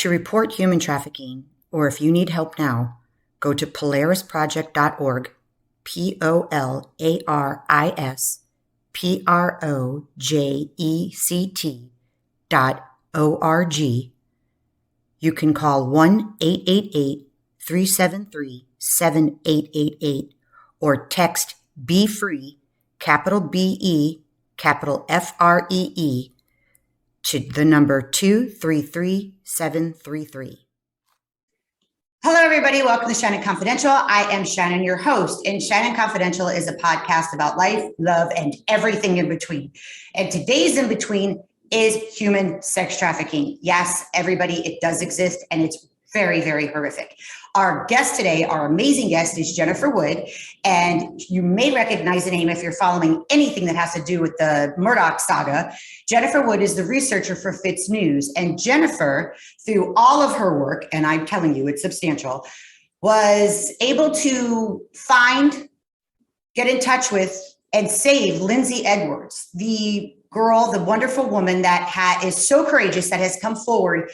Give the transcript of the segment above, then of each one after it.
To report human trafficking, or if you need help now, go to polarisproject.org, POLARISPROJECT.org. You can call 1-888-373-7888 or text BEFREE, capital BE, capital FREE, to the number 233733. Hello, everybody. Welcome to Shannon Confidential. I am Shannon, your host, and Shannon Confidential is a podcast about life, love, and everything in between. And today's in between is human sex trafficking. Yes, everybody, it does exist, and it's very, very horrific. Our guest today, our amazing guest, is Jennifer Wood, and you may recognize the name if you're following anything that has to do with the Murdaugh saga. Jennifer Wood is the researcher for FITSNews, and Jennifer, through all of her work, and I'm telling you, it's substantial, was able to find, get in touch with, and save Lindsay Edwards, the girl, the wonderful woman that is so courageous, that has come forward.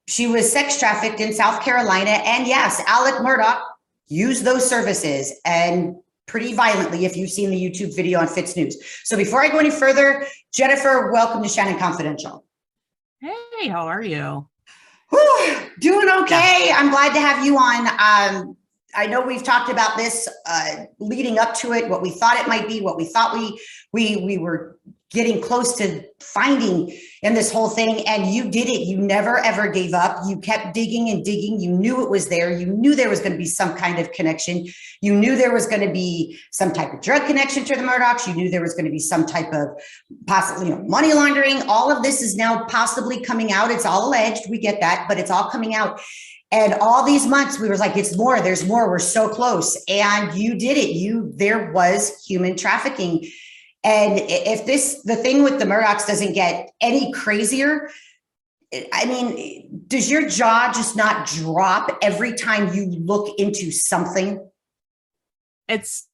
She was sex trafficked in South Carolina, and yes, Alec Murdaugh used those services, and pretty violently, if you've seen the YouTube video on FITSNews. So before I go any further, Jennifer, welcome to Shannon Confidential. Hey, how are you? Whew, doing okay. Yeah. I'm glad to have you on. I know we've talked about this leading up to it, what we thought it might be, what we thought we were getting close to finding in this whole thing. And you did it. You never, ever gave up. You kept digging and digging. You knew it was there. You knew there was going to be some kind of connection. You knew there was going to be some type of drug connection to the Murdaughs. You knew there was going to be some type of possibly, money laundering. All of this is now possibly coming out. It's all alleged. We get that, but it's all coming out. And all these months we were like, it's more, there's more, we're so close. And you did it. There was human trafficking. And if the thing with the Murdaughs doesn't get any crazier, I mean, does your jaw just not drop every time you look into something? It's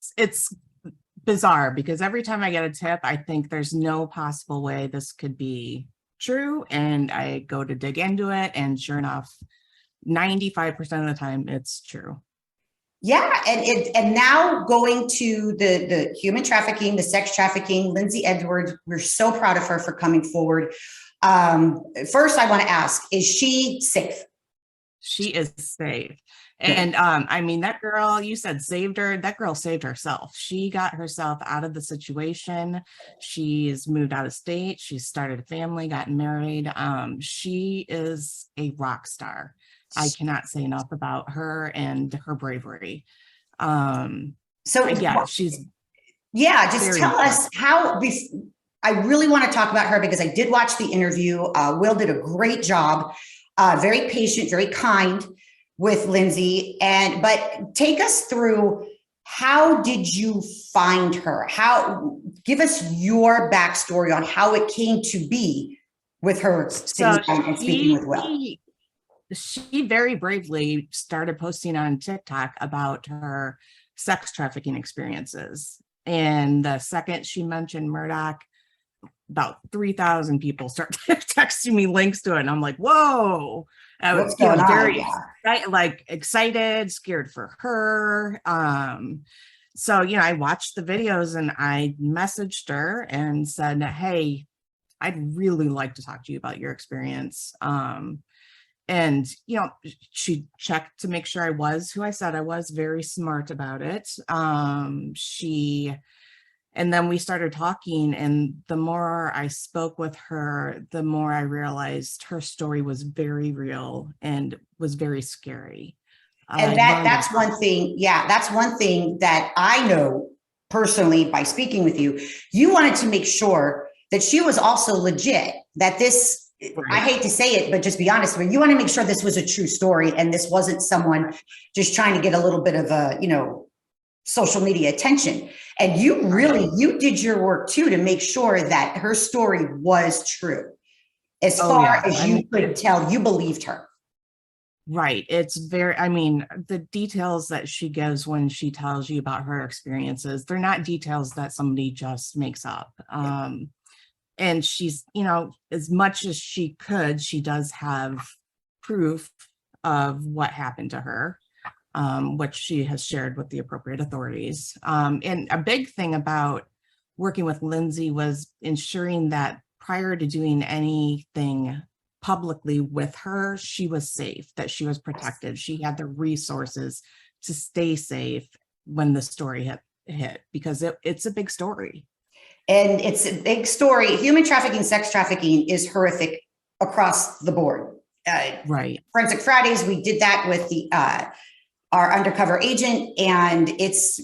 bizarre, because every time I get a tip, I think there's no possible way this could be true. And I go to dig into it, and sure enough, 95% of the time it's true. Yeah, and now going to the human trafficking, the sex trafficking, Lindsay Edwards, we're so proud of her for coming forward. First, I want to ask, is she safe? She is safe. And I mean, that girl, you said saved her, that girl saved herself. She got herself out of the situation. She's moved out of state. She started a family, got married. She is a rock star. I cannot say enough about her and her bravery. So yeah, she's just tell us how. I really want to talk about her because I did watch the interview. Will did a great job, very patient, very kind with Lindsay. But take us through, how did you find her? Give us your backstory on how it came to be with her sitting down and speaking with Will. She very bravely started posting on TikTok about her sex trafficking experiences. And the second she mentioned Murdaugh, about 3,000 people start texting me links to it. And I'm like, whoa. I was very excited, scared for her. So, I watched the videos, and I messaged her and said, hey, I'd really like to talk to you about your experience. And, she checked to make sure I was who I said I was, very smart about it. And then we started talking, and the more I spoke with her, the more I realized her story was very real and was very scary. And that's one thing. Yeah, that's one thing that I know personally by speaking with you. You wanted to make sure that she was also legit, that this, right. I hate to say it, but just be honest with you. You want to make sure this was a true story, and this wasn't someone just trying to get a little bit of a, social media attention. And you did your work too, to make sure that her story was true. As far as you could tell, you believed her. Right. It's the details that she gives when she tells you about her experiences, they're not details that somebody just makes up. And she's, as much as she could, she does have proof of what happened to her, which she has shared with the appropriate authorities. And a big thing about working with Lindsay was ensuring that prior to doing anything publicly with her, she was safe, that she was protected. She had the resources to stay safe when the story hit, because it's a big story. And it's a big story. Human trafficking, sex trafficking is horrific across the board. Right. Forensic Fridays, we did that with the our undercover agent, and it's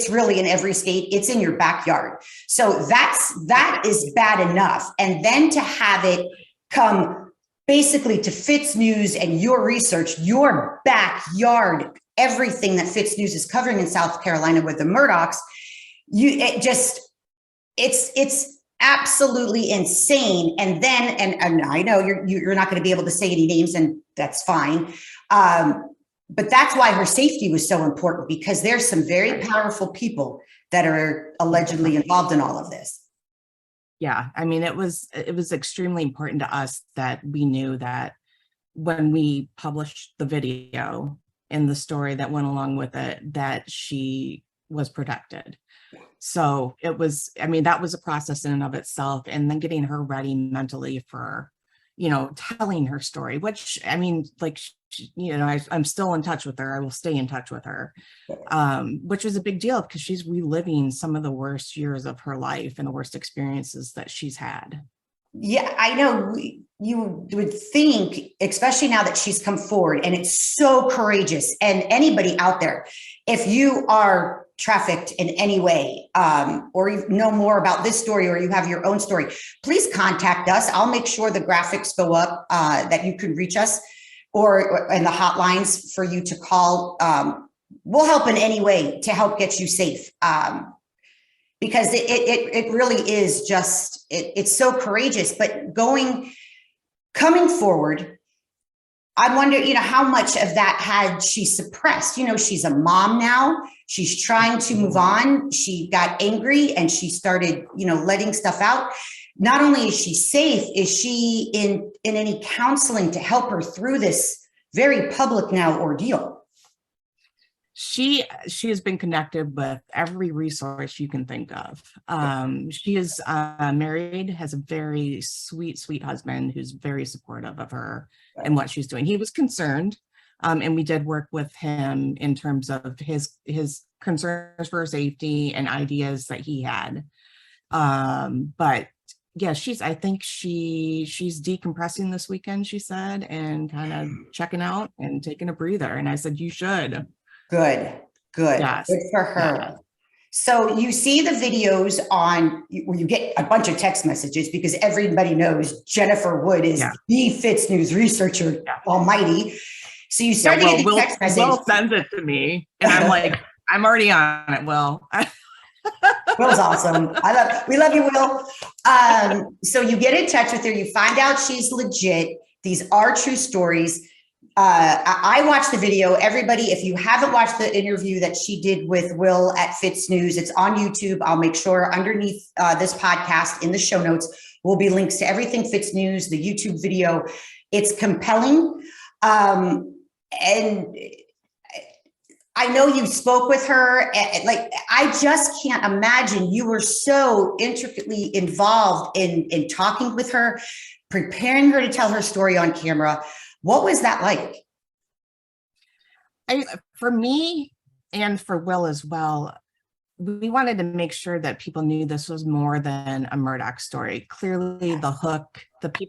really in every state. It's in your backyard. So that is bad enough. And then to have it come basically to FITSNews and your research, your backyard, everything that FITSNews is covering in South Carolina with the Murdaughs, it's absolutely insane. And then, and I know you're not going to be able to say any names, and that's fine. But that's why her safety was so important, because there's some very powerful people that are allegedly involved in all of this. Yeah, I mean, it was extremely important to us that we knew that when we published the video and the story that went along with it, that she was protected. So it was, I mean, that was a process in and of itself. And then getting her ready mentally for, telling her story, which, I mean, like, I'm still in touch with her. I will stay in touch with her, which was a big deal because she's reliving some of the worst years of her life and the worst experiences that she's had. Yeah, I know. You would think, especially now that she's come forward, and it's so courageous. And anybody out there, if you are trafficked in any way, or you know more about this story, or you have your own story, please contact us. I'll make sure the graphics go up that you can reach us, and the hotlines for you to call. We'll help in any way to help get you safe. Because it really is just, it's so courageous. But coming forward, I wonder, how much of that had she suppressed? She's a mom now. She's trying to move on. She got angry and she started, letting stuff out. Not only is she safe, is she in any counseling to help her through this very public now ordeal? She has been connected with every resource you can think of. She is married, has a very sweet husband who's very supportive of her and what she's doing. He was concerned, and we did work with him in terms of his concerns for her safety and ideas that he had. But yeah, I think she's decompressing this weekend, she said, and kind of checking out and taking a breather. And I said, you should. Good. Yes. Good for her. Yeah. So you see the videos where you get a bunch of text messages, because everybody knows Jennifer Wood is the FITSNews researcher almighty. So you start to get the text message. Will sends it to me, and I'm like, I'm already on it, Will. Will's awesome. We love you, Will. So you get in touch with her, you find out she's legit. These are true stories. I watched the video. Everybody, if you haven't watched the interview that she did with Will at FITSNews, it's on YouTube. I'll make sure underneath this podcast in the show notes will be links to everything FITSNews, the YouTube video. It's compelling. And I know you spoke with her. Like, I just can't imagine you were so intricately involved in talking with her, preparing her to tell her story on camera. What was that like? For me and for Will as well, we wanted to make sure that people knew this was more than a Murdaugh story. Clearly, the hook,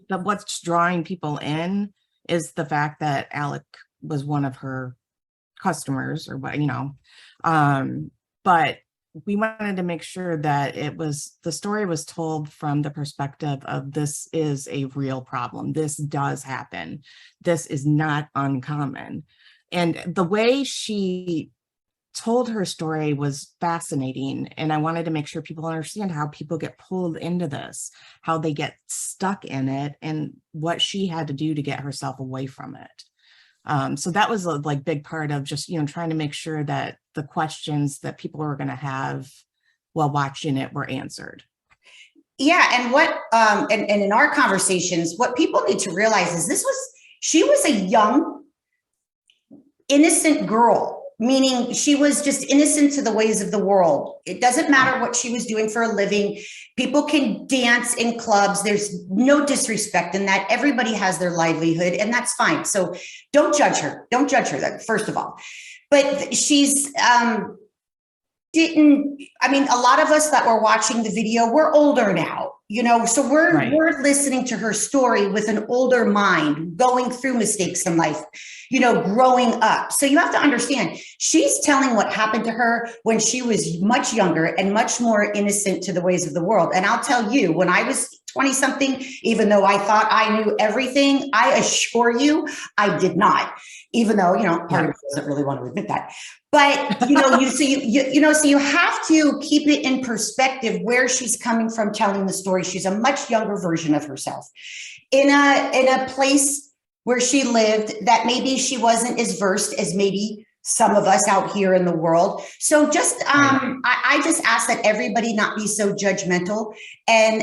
what's drawing people in is the fact that Alec was one of her customers, or what, but we wanted to make sure that the story was told from the perspective of, this is a real problem. This does happen. This is not uncommon. And the way she told her story was fascinating. And I wanted to make sure people understand how people get pulled into this, how they get stuck in it, and what she had to do to get herself away from it. So that was a big part of just, trying to make sure that the questions that people were going to have while watching it were answered. Yeah. And what, and in our conversations, what people need to realize is She was a young, innocent girl, meaning she was just innocent to the ways of the world. It doesn't matter what she was doing for a living. People can dance in clubs. There's no disrespect in that. Everybody has their livelihood, and that's fine. So don't judge her. Don't judge her, first of all. But she's a lot of us that were watching the video, we're older now, so we're listening to her story with an older mind, going through mistakes in life, growing up. So you have to understand, she's telling what happened to her when she was much younger and much more innocent to the ways of the world. And I'll tell you, when I was 20 something, even though I thought I knew everything, I assure you, I did not, even though, part of me doesn't really want to admit that. But, so you have to keep it in perspective where she's coming from telling the story. She's a much younger version of herself in a place where she lived that maybe she wasn't as versed as maybe some of us out here in the world. So just, I just ask that everybody not be so judgmental and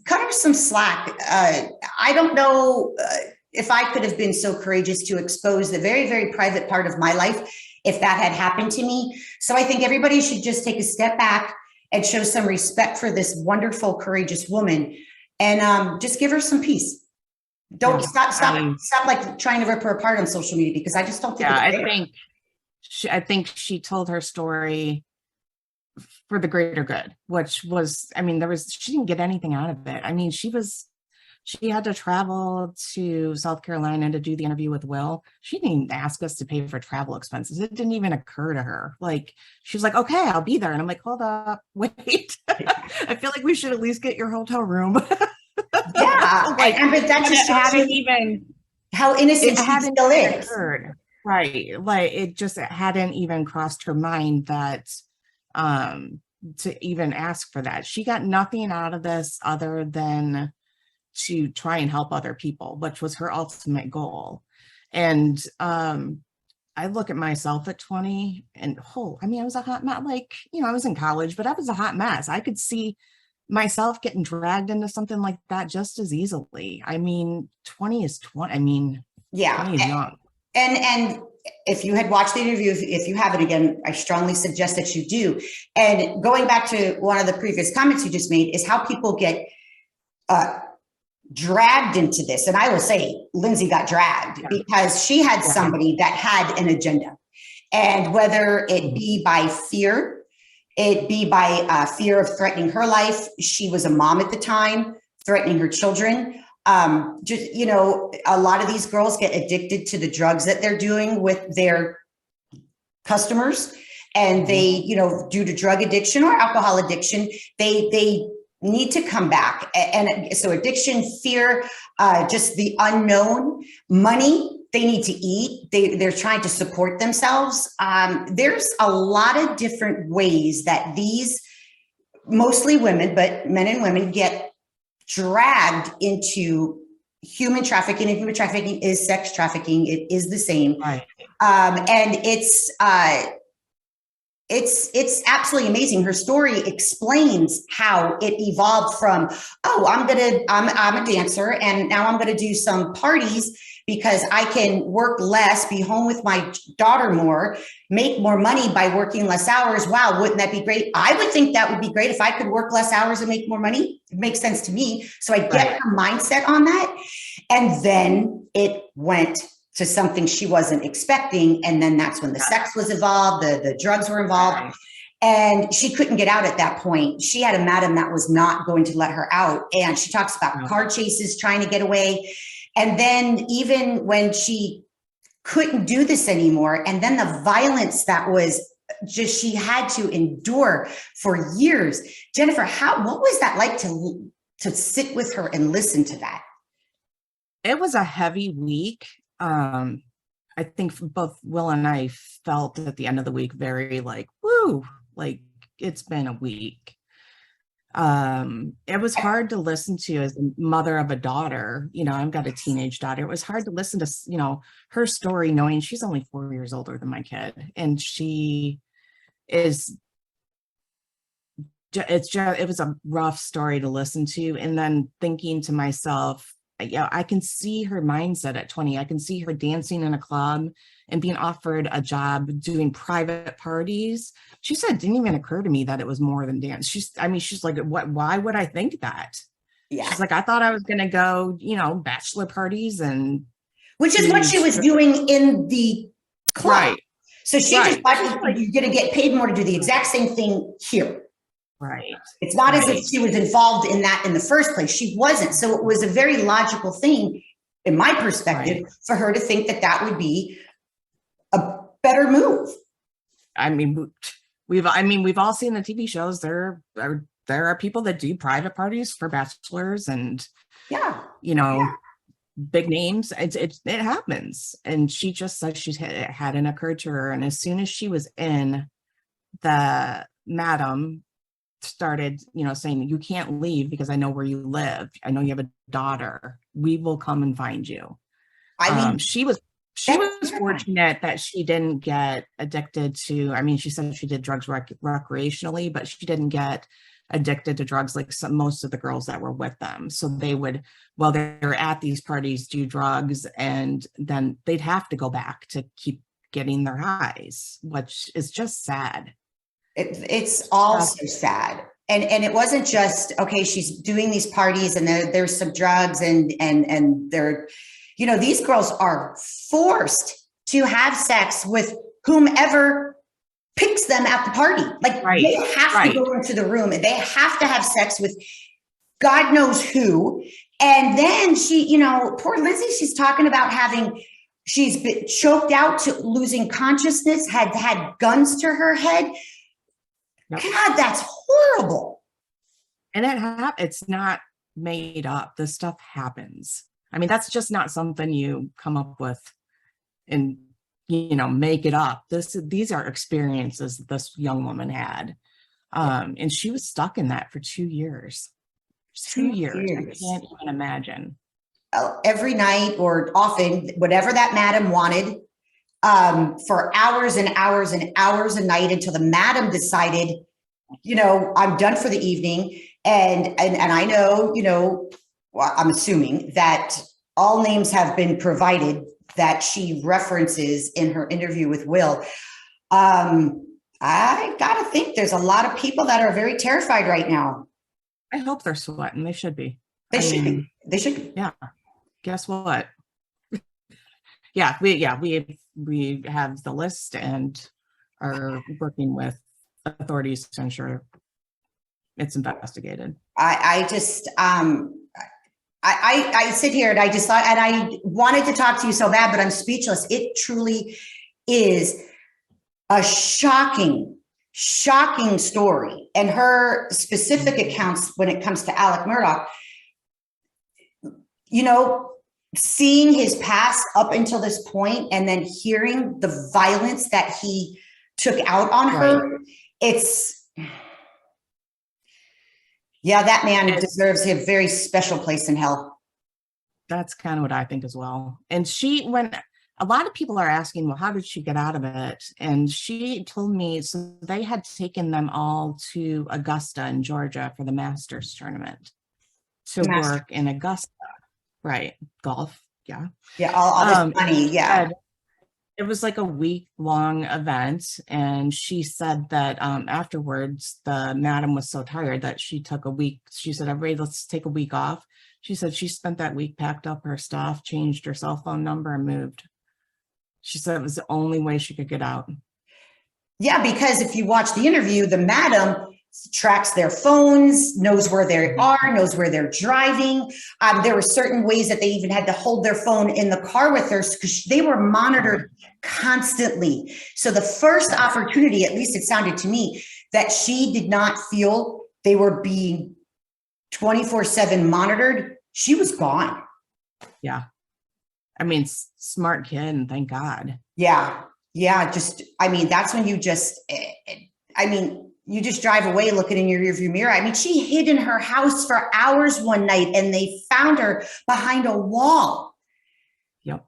cut her some slack. I don't know if I could have been so courageous to expose the very, very private part of my life if that had happened to me. So I think everybody should just take a step back and show some respect for this wonderful, courageous woman, and just give her some peace. Don't stop like trying to rip her apart on social media, because I just don't think I think she told her story for the greater good, which was, she didn't get anything out of it. She had to travel to South Carolina to do the interview with Will. She didn't ask us to pay for travel expenses. It didn't even occur to her. Like, she was like, okay, I'll be there. And I'm like, hold up, wait. I feel like we should at least get your hotel room. Yeah. But that just hadn't even, how innocent she still is. Right. Like, it hadn't even crossed her mind that, to even ask for that. She got nothing out of this other than to try and help other people, which was her ultimate goal. And I look at myself at 20 and I was a hot mess. I was in college, but I was a hot mess. I could see myself getting dragged into something like that just as easily. 20 is 20. Yeah. 20 is young. And if you had watched the interview, if you haven't, again, I strongly suggest that you do. And going back to one of the previous comments you just made is how people get dragged into this. And I will say Lindsay got dragged because she had somebody that had an agenda. And whether it be by fear, it be by fear of threatening her life. She was a mom at the time, threatening her children. A lot of these girls get addicted to the drugs that they're doing with their customers. And they, due to drug addiction or alcohol addiction, they need to come back. And so addiction, fear, just the unknown, money, they need to eat. They're trying to support themselves. There's a lot of different ways that these, mostly women, but men and women, get dragged into human trafficking. And human trafficking is sex trafficking. It is the same. Right. And it's absolutely amazing. Her story explains how it evolved from, I'm a dancer, and now I'm going to do some parties because I can work less, be home with my daughter more, make more money by working less hours. Wow, wouldn't that be great? I would think that would be great if I could work less hours and make more money. It makes sense to me. So I get her mindset on that. And then it went to something she wasn't expecting. And then that's when the sex was involved, the drugs were involved, and she couldn't get out at that point. She had a madam that was not going to let her out. And she talks about car chases, trying to get away. And then even when she couldn't do this anymore, and then the violence that was just, she had to endure for years. Jennifer, what was that like to sit with her and listen to that? It was a heavy week. I think both Will and I felt at the end of the week very woo, it's been a week. It was hard to listen to as a mother of a daughter. I've got a teenage daughter. It was hard to listen to, her story, knowing she's only 4 years older than my kid. And it was a rough story to listen to. And then thinking to myself, yeah, I can see her mindset at 20. I can see her dancing in a club and being offered a job doing private parties. She said, it didn't even occur to me that it was more than dance. She's like, what, why would I think that? Yeah. She's like, I thought I was going to go, bachelor parties and. Which is what she was doing in the club. Right. So she just thought you're going to get paid more to do the exact same thing here. Right. It's not as if she was involved in that in the first place. She wasn't. So it was a very logical thing, in my perspective, for her to think that that would be a better move. I mean, we've all seen the TV shows. There are people that do private parties for bachelors and, big names. It happens. And she just said it hadn't occurred to her. And as soon as she was in, the madam started, saying, you can't leave because I know where you live. I know you have a daughter. We will come and find you. She was fortunate that she didn't get addicted to, she said she did drugs recreationally, but she didn't get addicted to drugs like most of the girls that were with them. So they would, while they're at these parties, do drugs, and then they'd have to go back to keep getting their highs, which is just sad. It's all so sad. And it wasn't just, okay, she's doing these parties and there's some drugs and they're, these girls are forced to have sex with whomever picks them at the party. Like they have to go into the room and they have to have sex with God knows who. And then she, poor Lindsay, she's talking about she's been choked out to losing consciousness, had guns to her head. Yep. God, that's horrible. And it's not made up. This stuff happens. That's just not something you come up with and, make it up. These are experiences this young woman had. And she was stuck in that for 2 years. 2 years. I can't even imagine. Every night or often, whatever that madam wanted, for hours and hours and hours a night until the madam decided, I'm done for the evening. And I know, well, I'm assuming that all names have been provided that she references in her interview with Will. I gotta think there's a lot of people that are very terrified right now. I hope they're sweating. They should be. They should be. Yeah. Guess what? We have the list and are working with authorities to ensure it's investigated. I just I sit here and I just thought, and I wanted to talk to you so bad, but I'm speechless. It truly is a shocking story. And her specific accounts when it comes to Alec Murdaugh, seeing his past up until this point and then hearing the violence that he took out on her, that man deserves a very special place in hell. That's kind of what I think as well. And when a lot of people are asking, well, how did she get out of it? And she told me, so they had taken them all to Augusta in Georgia for the Masters tournament to work in Augusta. Right. Golf. Yeah. Yeah. All this money. Yeah. It was like a week-long event. And she said that afterwards, the madam was so tired that she took a week. She said, everybody, let's take a week off. She said she spent that week, packed up her stuff, changed her cell phone number, and moved. She said it was the only way she could get out. Yeah, because if you watch the interview, the madam tracks their phones, knows where they are, knows where they're driving. There were certain ways that they even had to hold their phone in the car with her because they were monitored constantly. So the first opportunity, at least it sounded to me, that she did not feel they were being 24/7 monitored, she was gone. Yeah. Smart kid, and thank God. Yeah. Yeah. That's when you just drive away looking in your rearview mirror. She hid in her house for hours one night and they found her behind a wall. Yep.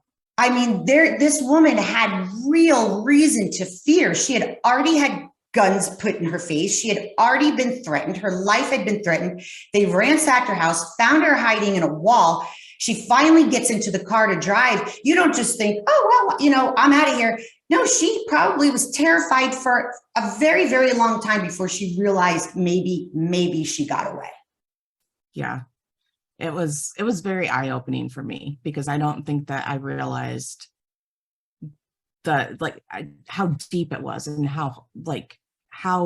This woman had real reason to fear. She had already had guns put in her face. She had already been threatened. Her life had been threatened. They ransacked her house, found her hiding in a wall. she finally gets into the car to drive, you don't just think, oh, well, you know, I'm out of here. No, she probably was terrified for a very, very long time before she realized maybe she got away. Yeah. It was very eye-opening for me, because I don't think that I realized how deep it was and how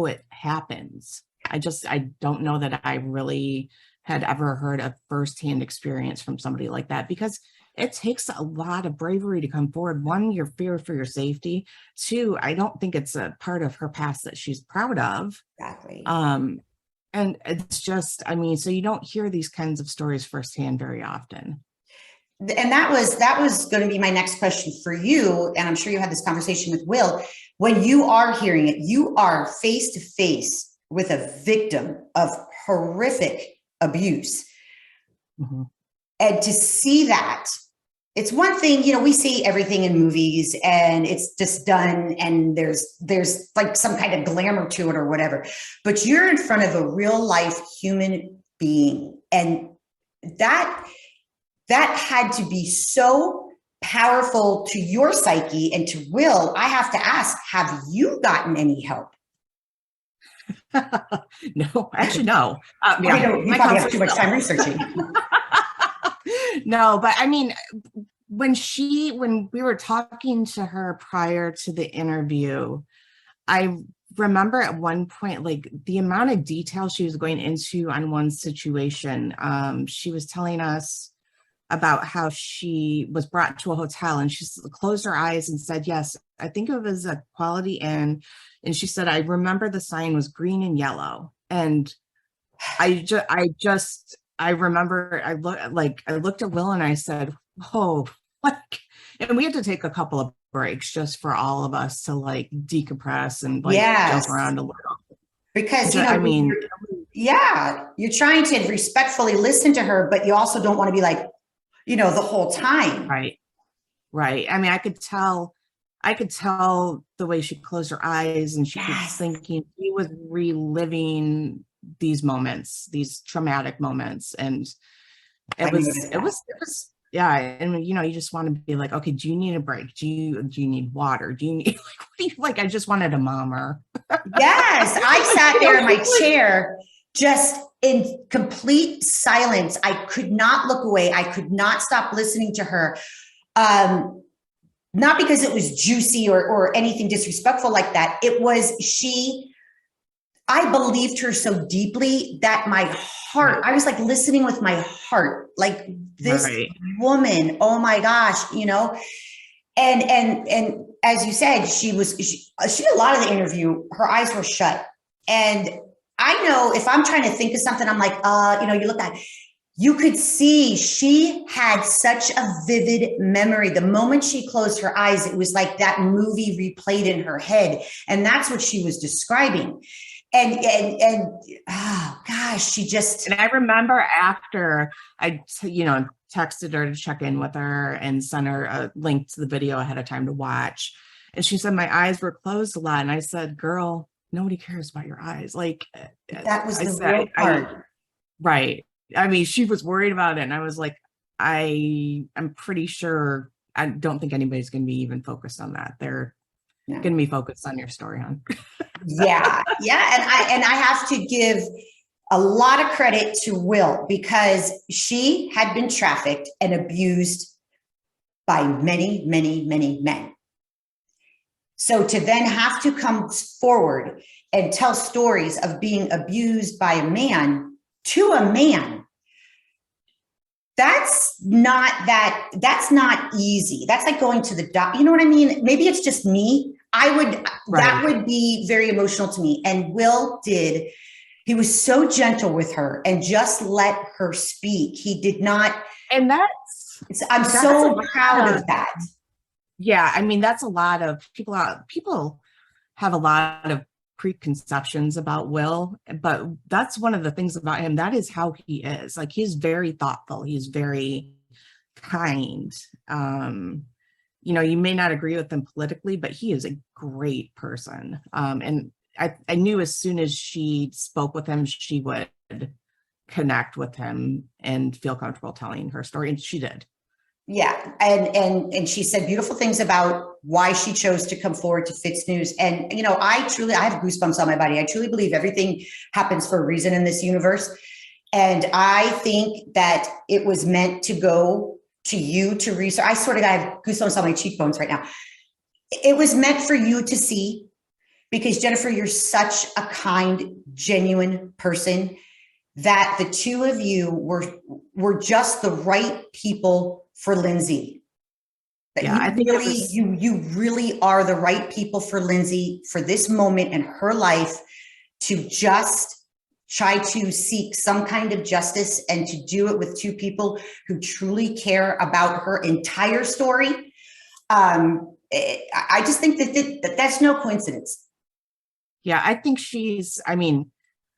it happens. I don't know that I really had ever heard a firsthand experience from somebody like that, because it takes a lot of bravery to come forward. One, your fear for your safety. Two, I don't think it's a part of her past that she's proud of. Exactly. And it's just, I mean, so you don't hear these kinds of stories firsthand very often. And that was going to be my next question for you. And I'm sure you had this conversation with Will. When you are hearing it, you are face to face with a victim of horrific abuse. Mm-hmm. And to see that, it's one thing, you know, we see everything in movies and it's just done and there's like some kind of glamour to it or whatever, but you're in front of a real life human being. And that had to be so powerful to your psyche. And to Will, I have to ask, have you gotten any help? No, actually, no. Yeah, you probably have too much time researching. No, but I mean, when we were talking to her prior to the interview, I remember at one point, like the amount of detail she was going into on one situation. She was telling us about how she was brought to a hotel and she closed her eyes and said, yes, I think it was a Quality Inn. And she said, I remember the sign was green and yellow. And I remember I looked at Will and I said, whoa, and we had to take a couple of breaks just for all of us to like decompress and like jump around a little. Because, you know, I mean, you're trying to respectfully listen to her, but you also don't want to be like, you know, the whole time. Right. I mean, I could tell the way she closed her eyes and she was thinking, she was reliving these moments, these traumatic moments. And it was, yeah. And you know, you just want to be like, okay, do you need a break? Do you need water? Do you need, like, what do you like? I just wanted to mom her. Yes. I sat there in my chair, just in complete silence. I could not look away. I could not stop listening to her. Not because it was juicy or anything disrespectful like that. It was I believed her so deeply that my heart, I was like listening with my heart, like this woman, oh my gosh, you know? And as you said, she did a lot of the interview, her eyes were shut. And I know if I'm trying to think of something, I'm like, you know, you look at, you could see she had such a vivid memory. The moment she closed her eyes, it was like that movie replayed in her head. And that's what she was describing. And oh gosh, and I remember after I, you know, texted her to check in with her and sent her a link to the video ahead of time to watch. And she said, my eyes were closed a lot. And I said, girl, nobody cares about your eyes. Like that was the real part. Right. I mean, she was worried about it. And I was like, I'm pretty sure, I don't think anybody's going to be even focused on that. They're going to be focused on your story, hon. Yeah. And I have to give a lot of credit to Will, because she had been trafficked and abused by many, many, many men. So to then have to come forward and tell stories of being abused by a man to a man, that's not easy. That's like going to the doctor. You know what I mean? Maybe it's just me. That would be very emotional to me. And Will did. He was so gentle with her and just let her speak. He did not. And I'm so proud of that. Yeah. I mean, that's a lot of people have a lot of preconceptions about Will, but that's one of the things about him. That is how he is. Like, he's very thoughtful. He's very kind. You know, you may not agree with him politically, but he is a great person. And I knew as soon as she spoke with him, she would connect with him and feel comfortable telling her story. And she did. Yeah. And she said beautiful things about why she chose to come forward to FITSNews. And, you know, I have goosebumps on my body. I truly believe everything happens for a reason in this universe. And I think that it was meant to go to you to research. I sort of have goosebumps on my cheekbones right now. It was meant for you to see, because Jennifer, you're such a kind, genuine person, that the two of you were just the right people for Lindsay. That Yeah, I think really, you really are the right people for Lindsay for this moment in her life, to just try to seek some kind of justice and to do it with two people who truly care about her entire story. I just think that that's no coincidence. Yeah, I think I mean,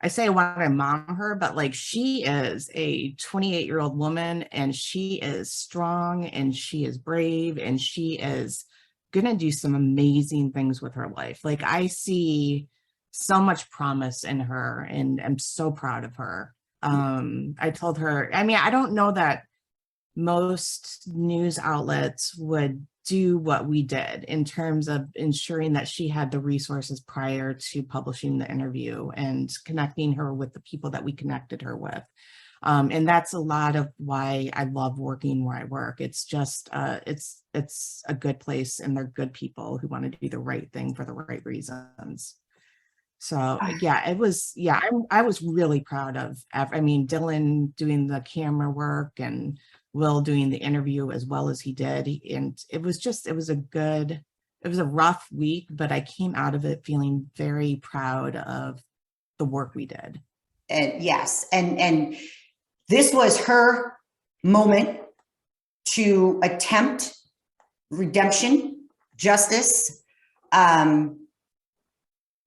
I say I want to mom her, but like, she is a 28-year-old woman, and she is strong, and she is brave, and she is going to do some amazing things with her life. Like, I see so much promise in her, and I'm so proud of her. I told her, I mean, I don't know that most news outlets would do what we did in terms of ensuring that she had the resources prior to publishing the interview and connecting her with the people that we connected her with. And that's a lot of why I love working where I work. It's just, it's a good place, and they're good people who want to do the right thing for the right reasons. So yeah, it was, yeah, I was really proud of, I mean, Dylan doing the camera work and Will doing the interview as well as he did. And it was a rough week, but I came out of it feeling very proud of the work we did. And yes, and this was her moment to attempt redemption, justice,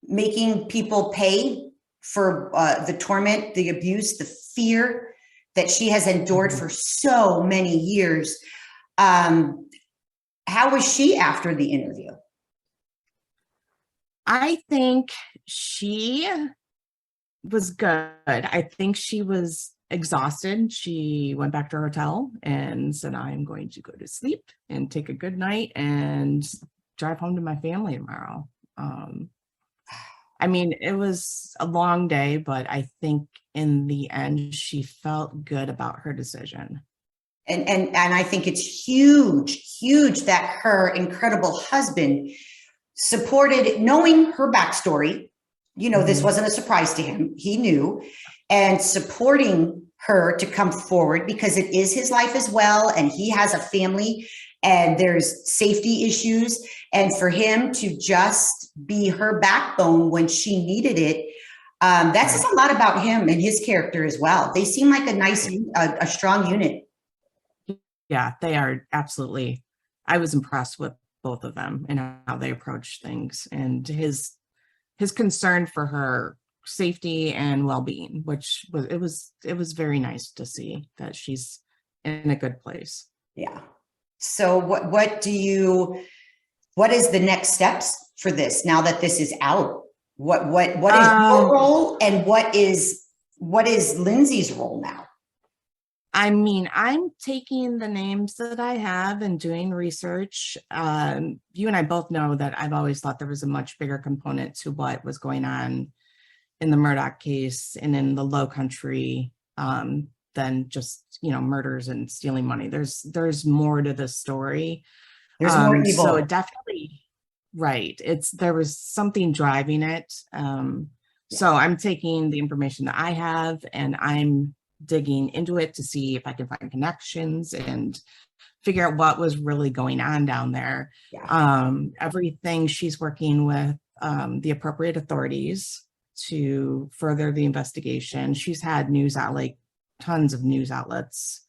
making people pay for the torment, the abuse, the fear that she has endured for so many years. How was she after the interview? I think she was good. I think she was exhausted. She went back to her hotel and said, I'm going to go to sleep and take a good night and drive home to my family tomorrow. I mean, it was a long day, but I think in the end, she felt good about her decision. And I think it's huge that her incredible husband supported, knowing her backstory. You know, this wasn't a surprise to him. He knew, and supporting her to come forward, because it is his life as well. And he has a family, and there's safety issues. And for him to just be her backbone when she needed it, that says a lot about him and his character as well. They seem like a strong unit. Yeah, they are, absolutely. I was impressed with both of them and how they approach things, and his concern for her safety and well-being, which was very nice to see that she's in a good place. Yeah. So what is the next steps for this now that this is out? What is your role, and what is Lindsay's role now? I mean, I'm taking the names that I have and doing research. You and I both know that I've always thought there was a much bigger component to what was going on in the Murdaugh case and in the Lowcountry than just, you know, murders and stealing money. There's more to the story. There's more evil. So it definitely, right. There was something driving it. So I'm taking the information that I have, and I'm digging into it to see if I can find connections and figure out what was really going on down there. Yeah. Everything, she's working with the appropriate authorities to further the investigation. She's had tons of news outlets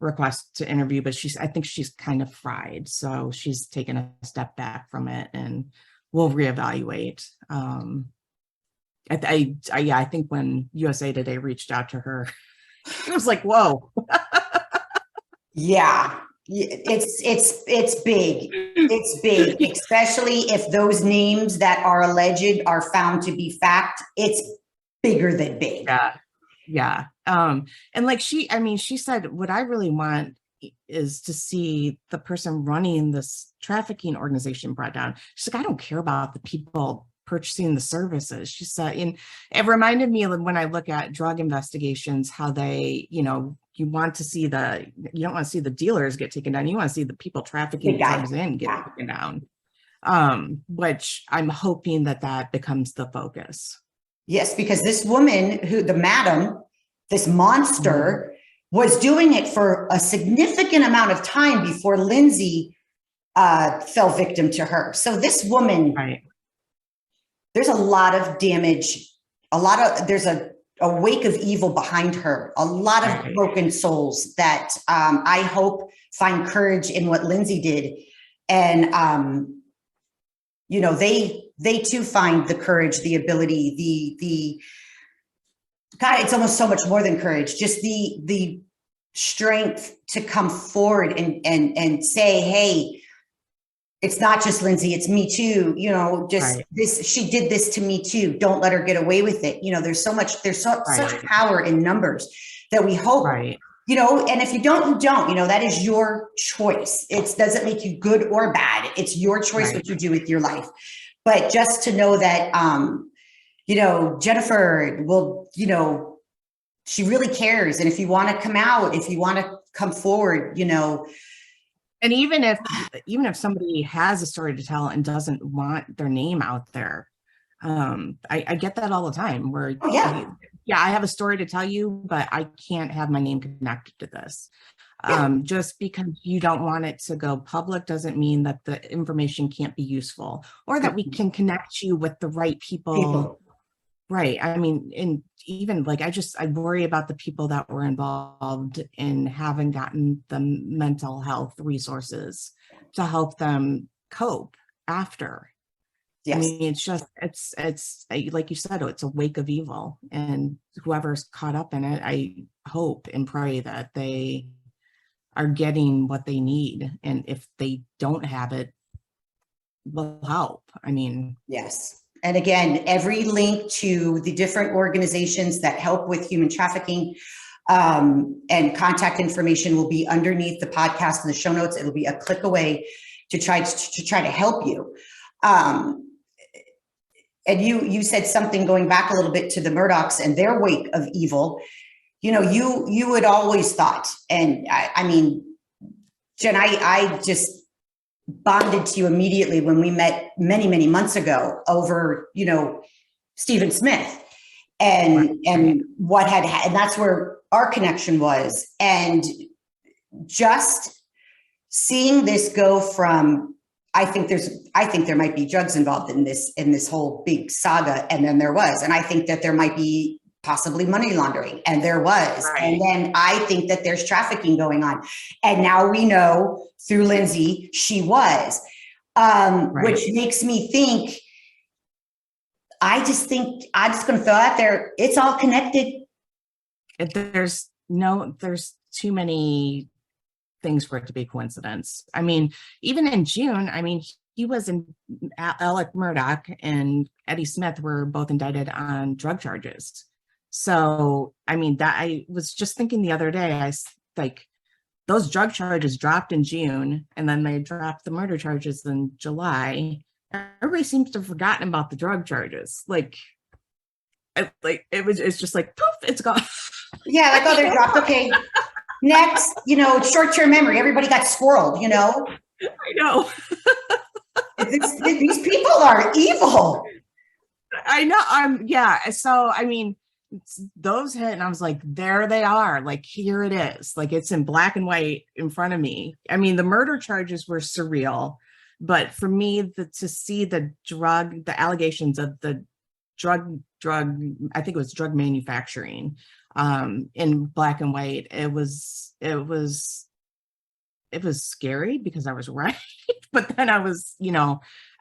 request to interview, but I think she's kind of fried. So she's taken a step back from it, and we'll reevaluate. I think when USA Today reached out to her, it was like, whoa. Yeah, it's big. It's big, especially if those names that are alleged are found to be fact. It's bigger than big. Yeah. And like she said, what I really want is to see the person running this trafficking organization brought down. She's like, I don't care about the people purchasing the services. She said, and it reminded me of when I look at drug investigations, how they, you don't want to see the dealers get taken down. You want to see the people trafficking drugs in get taken down. Which I'm hoping that becomes the focus. Yes, because this woman this monster, was doing it for a significant amount of time before Lindsay fell victim to her. So this woman, right. There's a lot of damage, there's a wake of evil behind her, a lot of broken souls that I hope find courage in what Lindsay did. And, they too find the courage, the ability, the God, it's almost so much more than courage, just the strength to come forward and say, hey, it's not just Lindsay, it's me too. She did this to me too. Don't let her get away with it. There's such power in numbers that we hope, and if you don't, you don't, that is your choice. It doesn't make you good or bad. It's your choice what you do with your life. But just to know that, Jennifer will, she really cares. And if you want to come out, if you want to come forward, and even if somebody has a story to tell and doesn't want their name out there, I get that all the time where, I have a story to tell you, but I can't have my name connected to this. Just because you don't want it to go public doesn't mean that the information can't be useful or that we can connect you with the right people. Right. I mean, and even like, I worry about the people that were involved and haven't gotten the mental health resources to help them cope after. Yes. I mean, it's like you said, it's a wake of evil, and whoever's caught up in it, I hope and pray that they are getting what they need. And if they don't have it, will help. I mean, yes. And again, every link to the different organizations that help with human trafficking and contact information will be underneath the podcast in the show notes. It'll be a click away to try to help you. And you said something going back a little bit to the Murdaughs and their wake of evil. You had always thought, and I mean, Jen, I just bonded to you immediately when we met many, many months ago over, Stephen Smith and what and that's where our connection was. And just seeing this go from, I think there might be drugs involved in this whole big saga. And then there was, and I think that there might be possibly money laundering, and there was. And then I think that there's trafficking going on. And now we know through Lindsay, she was, which makes me think, I'm just going to throw out there, it's all connected. There's too many things for it to be coincidence. I mean, even in June, he was in, Alec Murdaugh and Eddie Smith were both indicted on drug charges. So, that I was just thinking the other day, those drug charges dropped in June, and then they dropped the murder charges in July. Everybody seems to have forgotten about the drug charges. It's just like, poof, it's gone. Yeah, like, oh, they're dropped. Okay. Next, short-term memory. Everybody got squirreled, I know. These people are evil. I know. So, those hit, and I was like, there they are. Like, here it is. Like, it's in black and white in front of me. The murder charges were surreal, but for me, to see the allegations of the drug, I think it was drug manufacturing, in black and white, it was scary because I was right. But then I was,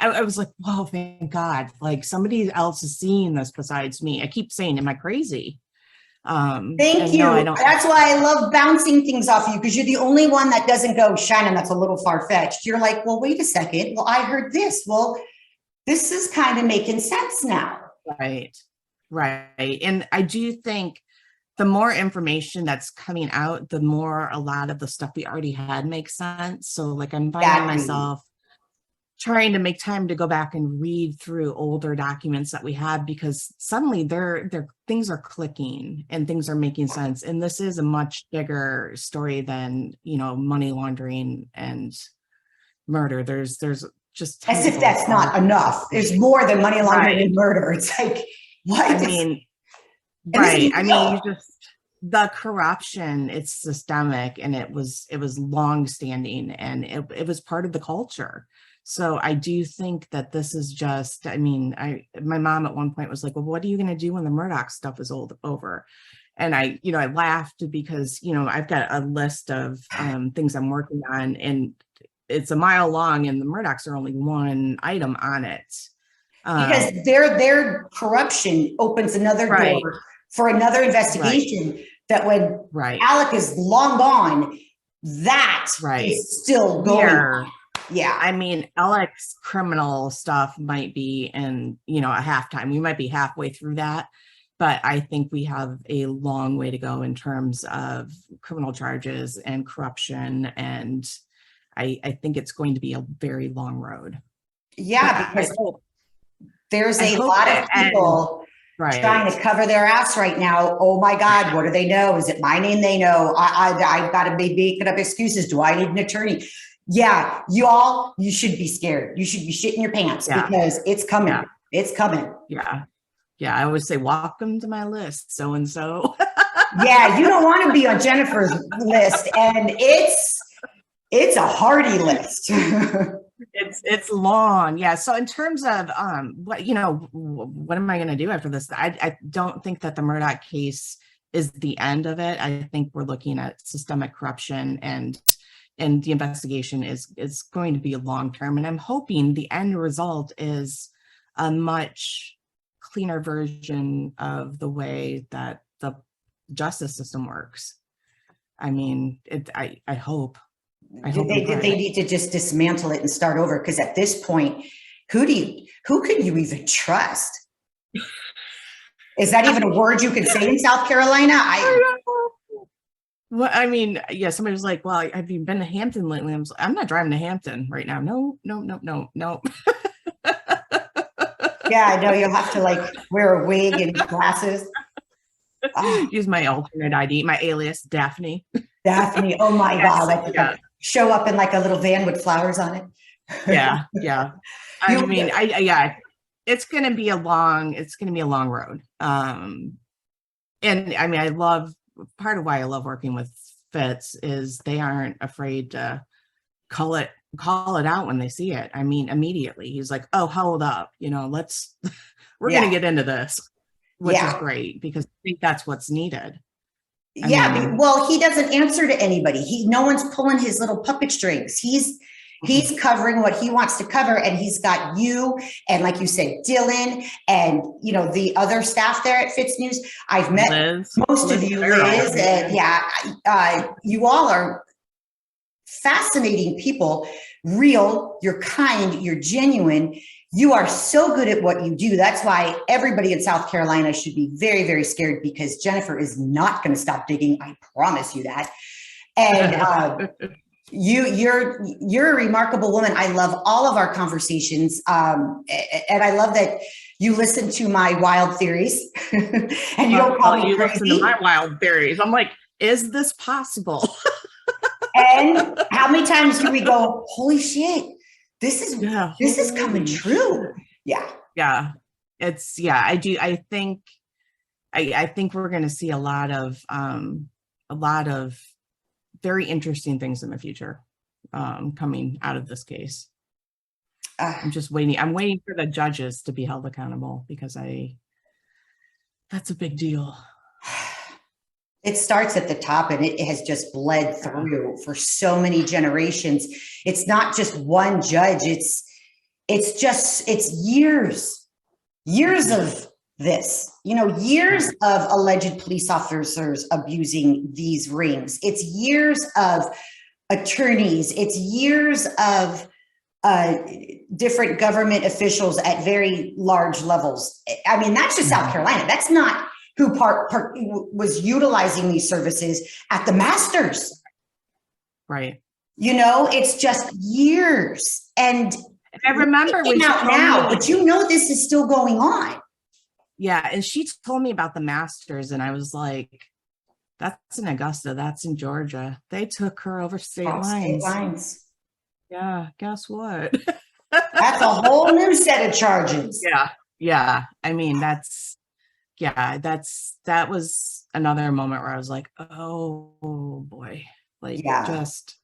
I was like, whoa, thank God. Like, somebody else is seeing this besides me. I keep saying, am I crazy? Thank you. No, that's why I love bouncing things off you, because you're the only one that doesn't go, Shannon, that's a little far-fetched. You're like, well, wait a second. Well, I heard this. Well, this is kind of making sense now. Right. And I do think the more information that's coming out, the more a lot of the stuff we already had makes sense. So like I'm finding myself trying to make time to go back and read through older documents that we have, because suddenly they're things are clicking and things are making sense. And this is a much bigger story than, you know, money laundering and murder. There's just as if that's not enough. There's more than money laundering and murder. It's like, what? I mean, right. I mean, you just, the corruption, it's systemic, and it was long standing, and it was part of the culture. So I do think that this is just, I mean, my mom at one point was like, well, what are you going to do when the Murdaugh stuff is over? And I laughed because, you know, I've got a list of things I'm working on, and it's a mile long, and the Murdaughs are only one item on it. Because their corruption opens another door for another investigation that when Alec is long gone, that is still going on. Yeah. I mean, Alec's criminal stuff might be in, you know, a halftime. We might be halfway through that, but I think we have a long way to go in terms of criminal charges and corruption. And I think it's going to be a very long road. Yeah, because there's a lot of people trying to cover their ass right now. Oh my God, what do they know? Is it my name they know? I've got to be making up excuses. Do I need an attorney? Yeah, you should be scared. You should be shitting your pants because it's coming. Yeah. It's coming. Yeah. Yeah. I always say, welcome to my list, so-and-so. Yeah, you don't want to be on Jennifer's list, and it's a hardy list. It's long. Yeah. So in terms of what am I going to do after this? I don't think that the Murdaugh case is the end of it. I think we're looking at systemic corruption, and the investigation is going to be long term. And I'm hoping the end result is a much cleaner version of the way that the justice system works. I mean, I hope. They need to just dismantle it and start over, because at this point, who can you even trust? Is that even a word you can say in South Carolina? Well, I mean, yeah, somebody was like, well, have you been to Hampton lately? I'm not driving to Hampton right now. No. Yeah, I know. You'll have to like wear a wig and glasses. Use my alternate ID, my alias, Daphne. Daphne. Oh my God. Like show up in like a little van with flowers on it. Yeah. I mean, it's going to be a long road. And I mean, part of why I love working with Fitz is they aren't afraid to call it out when they see it. I mean, immediately he's like, oh, hold up, we're going to get into this, which is great, because I think that's what's needed. Well, he doesn't answer to anybody. No one's pulling his little puppet strings. He's covering what he wants to cover, and he's got you and, like you said, Dylan, and the other staff there at FITSNews. I've met most of you, Liz, and you all are fascinating people. Real, you're kind, you're genuine. You are so good at what you do. That's why everybody in South Carolina should be very, very scared, because Jennifer is not going to stop digging. I promise you that. And you're a remarkable woman. I love all of our conversations. And I love that you listen to my wild theories and you don't call me crazy. Listen to my wild theories. I'm like, is this possible? And how many times do we go, holy shit, this is coming true. Yeah. It's I think we're going to see a lot of very interesting things in the future coming out of this case. I'm just waiting. I'm waiting for the judges to be held accountable, because that's a big deal. It starts at the top, and it has just bled through for so many generations. It's not just one judge. It's years of this, years of alleged police officers abusing these rings. It's years of attorneys. It's years of different government officials at very large levels. I mean, that's just South Carolina. That's not who was utilizing these services at the Masters. Right. You know, it's just years. And I remember when she out told now, me, but you know, this is still going on. yeah, and she told me about the Masters, and I was like, that's in Augusta, that's in Georgia. They took her over state lines. Yeah, guess what? That's a whole new set of charges. Yeah. I mean, that was another moment where I was like, oh boy, like just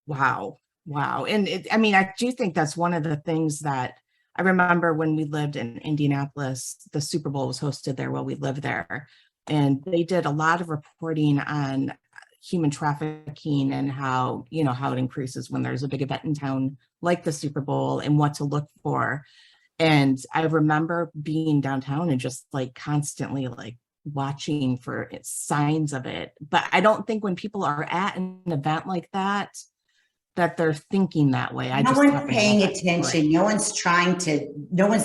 wow. And I mean, I do think that's one of the things that I remember when we lived in Indianapolis, the Super Bowl was hosted there while we lived there. And they did a lot of reporting on human trafficking and how it increases when there's a big event in town like the Super Bowl and what to look for. And I remember being downtown and just like constantly like watching for signs of it. But I don't think when people are at an event like that they're thinking that way. No one's paying attention. No one's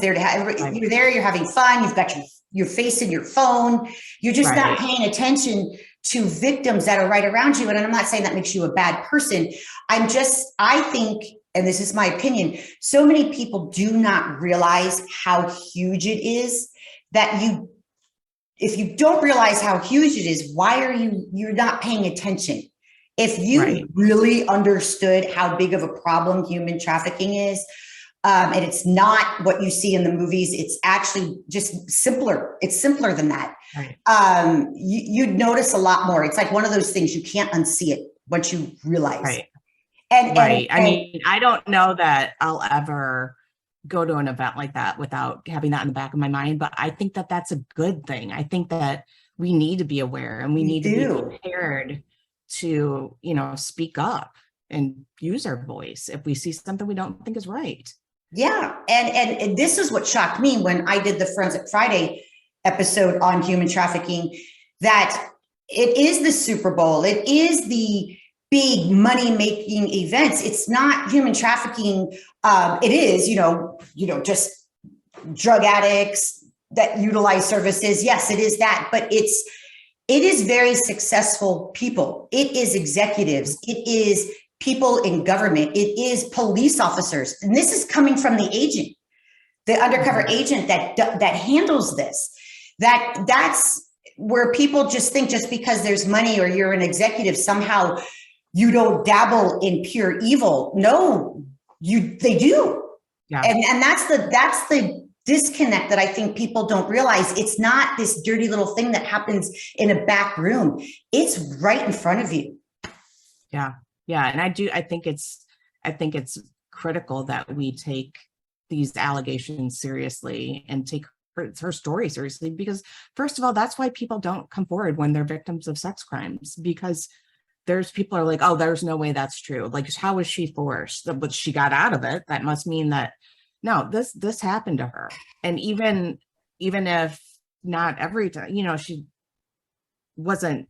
there to have, you're there, you're having fun. You've got your face in your phone. You're just not paying attention to victims that are right around you. And I'm not saying that makes you a bad person. I think, and this is my opinion, so many people do not realize how huge it is that if you don't realize how huge it is, why are you're not paying attention? If you really understood how big of a problem human trafficking is, and it's not what you see in the movies, it's actually just simpler. It's simpler than that. You'd notice a lot more. It's like one of those things you can't unsee it once you realize. I mean, I don't know that I'll ever go to an event like that without having that in the back of my mind, but I think that that's a good thing. I think that we need to be aware and we need to be prepared to, speak up and use our voice if we see something we don't think is right. Yeah. And this is what shocked me when I did the Forensic Friday episode on human trafficking, that it is the Super Bowl. It is the big money-making events. It's not human trafficking. It is, just drug addicts that utilize services. Yes, it is that, but it is very successful people. It is executives. It is people in government. It is police officers. And this is coming from the agent, the undercover agent that handles this. That's where people just think just because there's money or you're an executive, somehow you don't dabble in pure evil. No, they do. Yeah. And that's the disconnect that I think people don't realize. It's not this dirty little thing that happens in a back room. It's right in front of you. Yeah. And I think it's critical that we take these allegations seriously and take her story seriously, because first of all, that's why people don't come forward when they're victims of sex crimes, because there's people are like, oh, there's no way that's true. Like, how was she forced? But she got out of it. That must mean that no, this happened to her. And even if not every time, she wasn't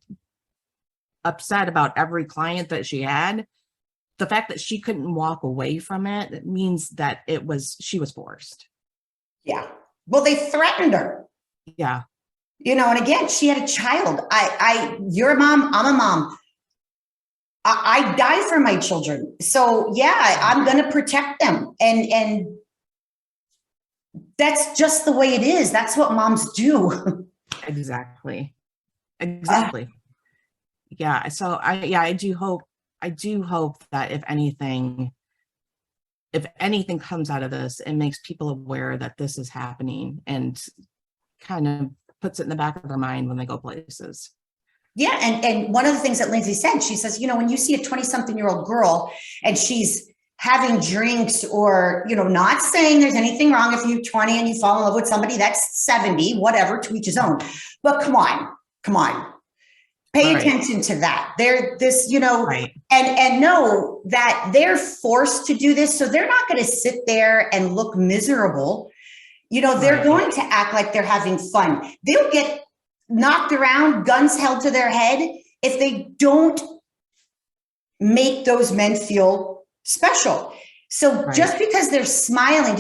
upset about every client that she had, the fact that she couldn't walk away from it means that she was forced. Yeah. Well, they threatened her. Yeah. And again, she had a child. You're a mom, I'm a mom. I die for my children. So yeah, I'm going to protect them. And that's just the way it is. That's what moms do. Exactly. Yeah. So I do hope that if anything comes out of this, it makes people aware that this is happening and kind of puts it in the back of their mind when they go places. Yeah. And one of the things that Lindsay said, she says, when you see a 20-something-year-old girl and she's having drinks or, not saying there's anything wrong if you're 20 and you fall in love with somebody that's 70, whatever, to each his own. But come on. Pay attention to that. And know that they're forced to do this. So they're not going to sit there and look miserable. They're going to act like they're having fun. They'll get knocked around, guns held to their head, if they don't make those men feel special. So just because they're smiling,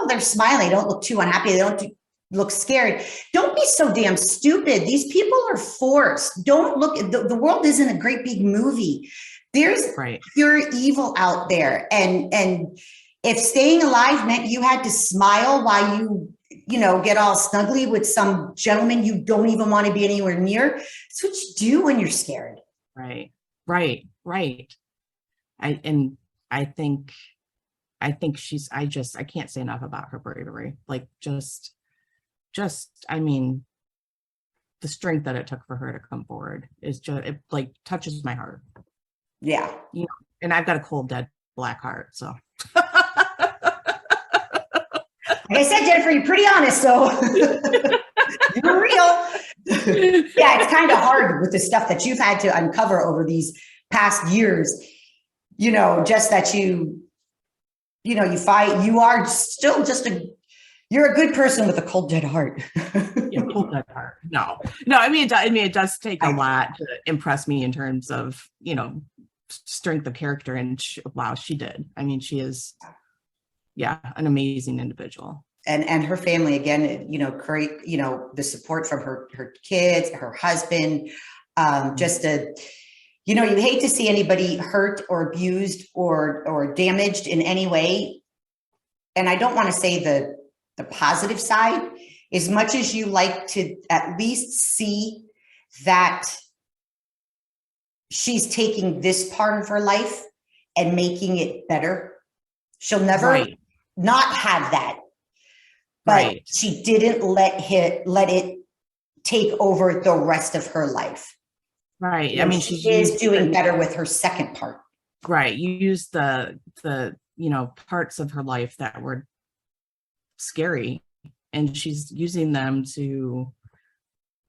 they're smiling, they don't look too unhappy. look scared. Don't be so damn stupid. These people are forced. Don't look, the world isn't a great big movie. There's pure evil out there. And if staying alive meant you had to smile while you know, get all snuggly with some gentleman you don't even want to be anywhere near, that's what you do when you're scared. Right. I think I can't say enough about her bravery. Like just, I mean, the strength that it took for her to come forward is just, it like touches my heart. Yeah. You know, and I've got a cold, dead black heart. So. Like I said, Jennifer, you're pretty honest, so you're real. Yeah, it's kind of hard with the stuff that you've had to uncover over these past years. You know, just that you fight. You are still just you're a good person with a cold, dead heart. Yeah, cold, dead heart. No. I mean, it does take a lot to impress me in terms of, you know, strength of character, and wow, she did. I mean, she is, an amazing individual. And her family, again, you know, great, you know, the support from her kids, her husband, just you know, you hate to see anybody hurt or abused or damaged in any way. And I don't want to say the positive side, as much as you like to at least see that she's taking this part of her life and making it better. She'll never not have that. But she didn't let it take over the rest of her life. Right. I mean, she is doing better with her second part. Right. You use the you know, parts of her life that were scary, and she's using them to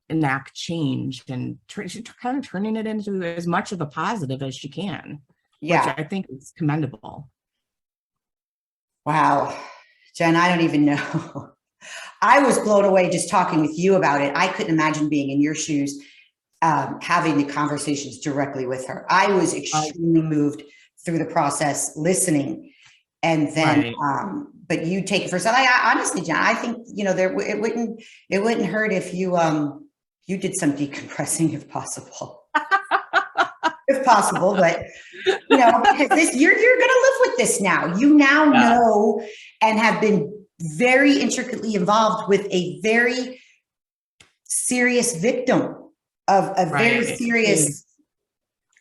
enact change and kind of turning it into as much of a positive as she can. Yeah. Which I think is commendable. Wow. Jen, I don't even know. I was blown away just talking with you about it. I couldn't imagine being in your shoes, having the conversations directly with her. I was extremely moved through the process, listening, and then, but you take it for yourself. Honestly, Jen, I think, you know, it wouldn't hurt if you did some decompressing if possible. If possible, but you know, because you're going to live with this now. You now know and have been very intricately involved with a very serious victim of a very serious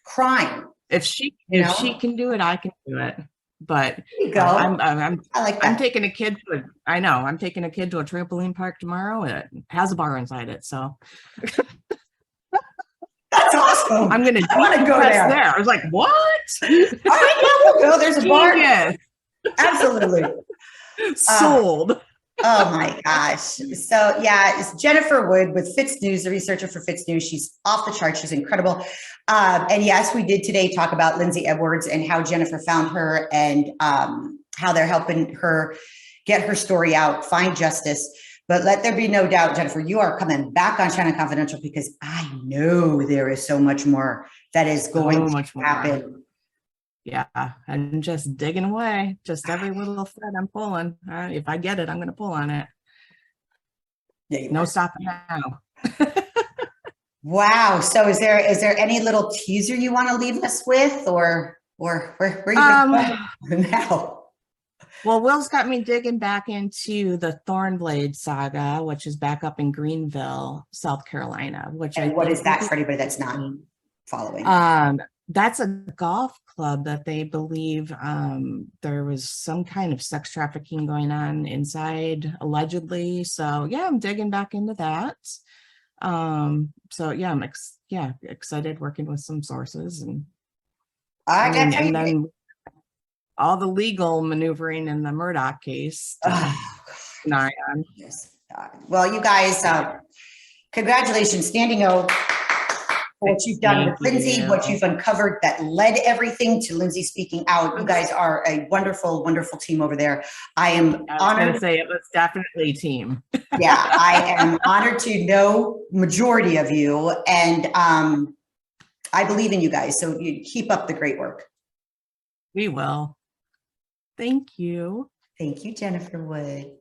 crime. If she can do it, I can do it. But there you go. I like that. I'm taking a kid to I'm taking a kid to a trampoline park tomorrow. It has a bar inside it, so. That's awesome. I want to go there. I was like, what? All right, yeah, we'll go. There's a bar. Absolutely. Sold. Oh my gosh. So yeah, it's Jennifer Wood with FITSNews, the researcher for FITSNews. She's off the charts. She's incredible. And yes, we did today talk about Lindsay Edwards and how Jennifer found her and how they're helping her get her story out, find justice. But let there be no doubt, Jennifer, you are coming back on Shannon Confidential because I know there is so much more that is going to happen. Yeah, I'm just digging away. Just every little thread I'm pulling. If I get it, I'm going to pull on it. Yeah, no stopping now. Wow. So is there any little teaser you want to leave us with, or where are you going now? Well, Will's got me digging back into the Thornblade saga, which is back up in Greenville, South Carolina. What is that for anybody that's not following? That's a golf club that they believe there was some kind of sex trafficking going on inside, allegedly. So yeah, I'm digging back into that. So yeah, I'm excited working with some sources, and then all the legal maneuvering in the Murdaugh case. Yes. Well, you guys, congratulations, standing O. What you've done with Lindsay, what you've uncovered that led everything to Lindsay speaking out. You guys are a wonderful, wonderful team over there. I am honored to say it was definitely a team. Yeah, I am honored to know majority of you, and I believe in you guys. So you keep up the great work. We will. Thank you. Thank you, Jennifer Wood.